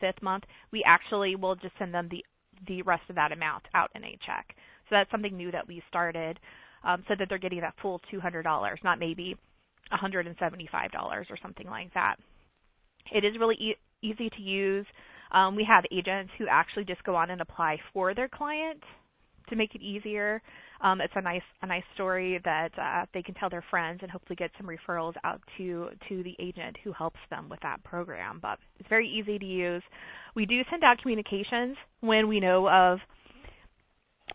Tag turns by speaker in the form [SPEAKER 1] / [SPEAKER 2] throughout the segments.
[SPEAKER 1] 5th month, we actually will just send them the rest of that amount out in a check. So that's something new that we started, so that they're getting that full $200, not maybe $175 or something like that. It is really easy to use. We have agents who actually just go on and apply for their client to make it easier. It's a nice story that they can tell their friends and hopefully get some referrals out to the agent who helps them with that program. But it's very easy to use. We do send out communications when we know of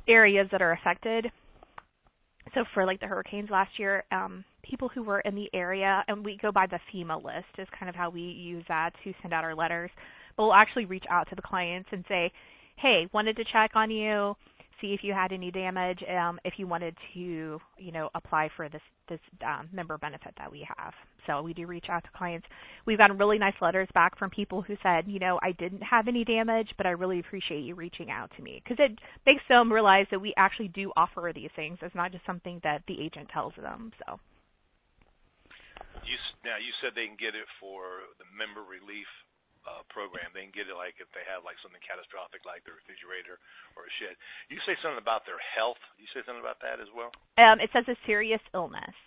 [SPEAKER 1] areas that are affected. So for like the hurricanes last year, people who were in the area, and we go by the FEMA list is kind of how we use that to send out our letters. But we'll actually reach out to the clients and say, hey, wanted to check on you, see if you had any damage, if you wanted to, apply for this member benefit that we have. So we do reach out to clients. We've gotten really nice letters back from people who said, I didn't have any damage, but I really appreciate you reaching out to me, because it makes them realize that we actually do offer these things. It's not just something that the agent tells them. So.
[SPEAKER 2] Now, you said they can get it for the member relief program. They can get it like if they have like something catastrophic like the refrigerator or a shed. You say something about their health. You say something about that as well?
[SPEAKER 1] It says a serious illness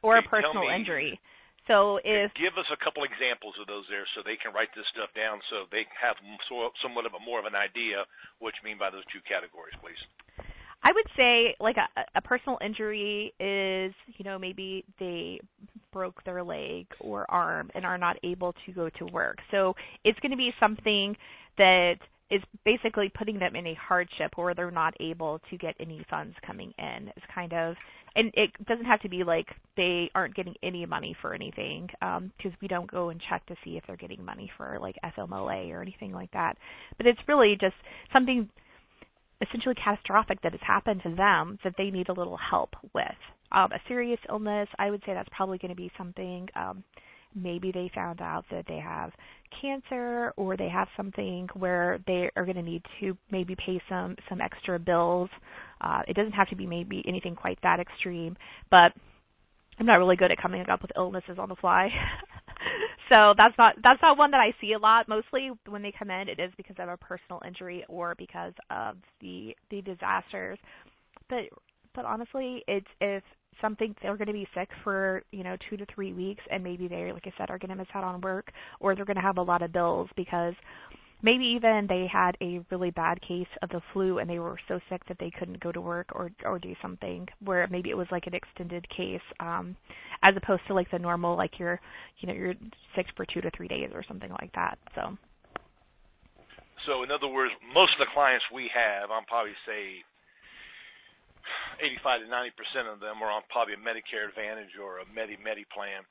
[SPEAKER 1] or a personal injury. So
[SPEAKER 2] give us a couple examples of those there so they can write this stuff down so they have somewhat of more of an idea what you mean by those two categories, please.
[SPEAKER 1] I would say like a personal injury is, maybe they broke their leg or arm and are not able to go to work. So it's going to be something that is basically putting them in a hardship where they're not able to get any funds coming in. It's kind of, and it doesn't have to be like they aren't getting any money for anything, because we don't go and check to see if they're getting money for like FMLA or anything like that. But it's really just something essentially catastrophic that has happened to them that they need a little help with. A serious illness, I would say that's probably going to be something, maybe they found out that they have cancer, or they have something where they are going to need to maybe pay some extra bills. It doesn't have to be maybe anything quite that extreme, but I'm not really good at coming up with illnesses on the fly. So that's not one that I see a lot. Mostly when they come in, it is because of a personal injury or because of the disasters. But honestly, it's if something they're going to be sick for 2 to 3 weeks, and maybe they, like I said, are going to miss out on work, or they're going to have a lot of bills because maybe even they had a really bad case of the flu and they were so sick that they couldn't go to work or do something, where maybe it was like an extended case, as opposed to like the normal, like you're sick for 2 to 3 days or something like that.
[SPEAKER 2] So in other words, most of the clients we have, I'll probably say 85 to 90% of them are on probably a Medicare Advantage or a Medi plan.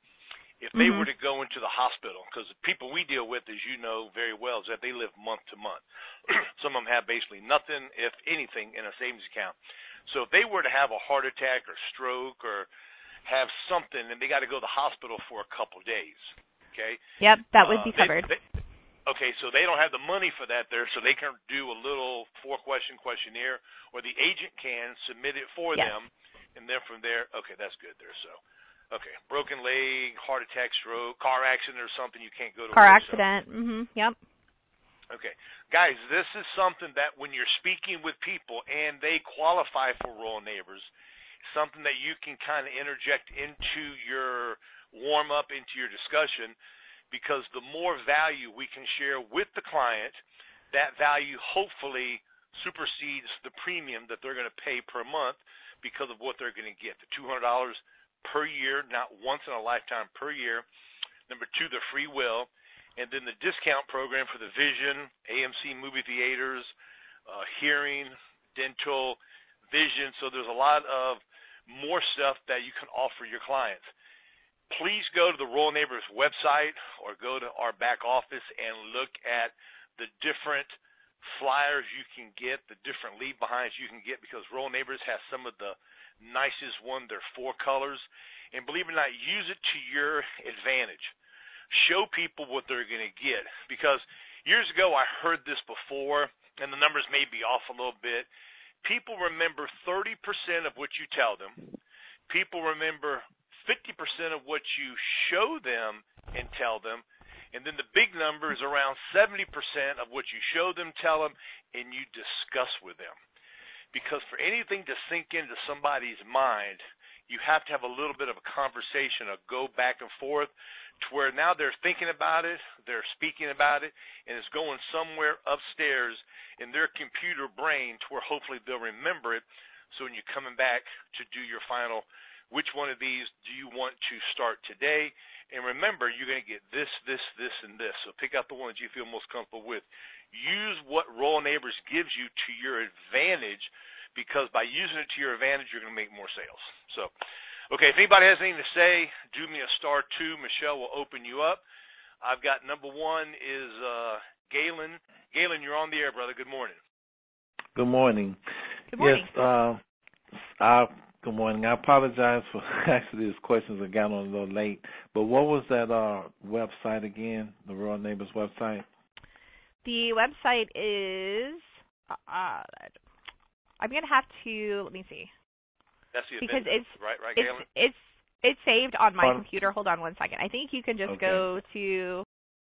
[SPEAKER 2] If they were to go into the hospital, because the people we deal with, as you know very well, is that they live month to month. Some of them have basically nothing, if anything, in a savings account. So if they were to have a heart attack or stroke or have something, and they got to go to the hospital for a couple days, okay?
[SPEAKER 1] Yep, that would be covered.
[SPEAKER 2] Okay, so they don't have the money for that there, so they can do a little 4-question questionnaire, or the agent can submit it for them, and then from there, okay, that's good there, so. Okay, broken leg, heart attack, stroke, car accident or something, you can't go to
[SPEAKER 1] car
[SPEAKER 2] work.
[SPEAKER 1] Accident, yep.
[SPEAKER 2] Okay. Guys, this is something that when you're speaking with people and they qualify for Rural Neighbors, something that you can kind of interject into your warm-up, into your discussion, because the more value we can share with the client, that value hopefully supersedes the premium that they're going to pay per month because of what they're going to get, the $200 per year, not once in a lifetime, per year. Number 2, the free will. And then the discount program for the vision, AMC movie theaters, hearing, dental, vision. So there's a lot of more stuff that you can offer your clients. Please go to the Rural Neighbors website or go to our back office and look at the different flyers you can get, the different leave-behinds you can get, because Rural Neighbors has some of the nicest one. They're 4 colors. And believe it or not, use it to your advantage. Show people what they're going to get. Because years ago I heard this before, and the numbers may be off a little bit. People remember 30% of what you tell them. People remember 50% of what you show them and tell them. And then the big number is around 70% of what you show them, tell them, and you discuss with them. Because for anything to sink into somebody's mind, you have to have a little bit of a conversation, a go back and forth, to where now they're thinking about it, they're speaking about it, and it's going somewhere upstairs in their computer brain to where hopefully they'll remember it. So when you're coming back to do your final, which one of these do you want to start today? And remember, you're going to get this, this, this, and this. So pick out the one that you feel most comfortable with. Use what Royal Neighbors gives you to your advantage, because by using it to your advantage, you're going to make more sales. So, okay, if anybody has anything to say, do me a *2. Michelle will open you up. I've got number 1 is Galen. Galen, you're on the air, brother. Good morning.
[SPEAKER 3] Good morning.
[SPEAKER 1] Good morning.
[SPEAKER 3] Yes, good morning. I apologize for asking these questions. I got on a little late. But what was that website again, the Royal Neighbors website?
[SPEAKER 1] The website is, I'm going to have to, let me see.
[SPEAKER 2] That's the
[SPEAKER 1] because
[SPEAKER 2] event, right, Galen?
[SPEAKER 1] It's saved on my computer. Hold on one second. I think you can just go to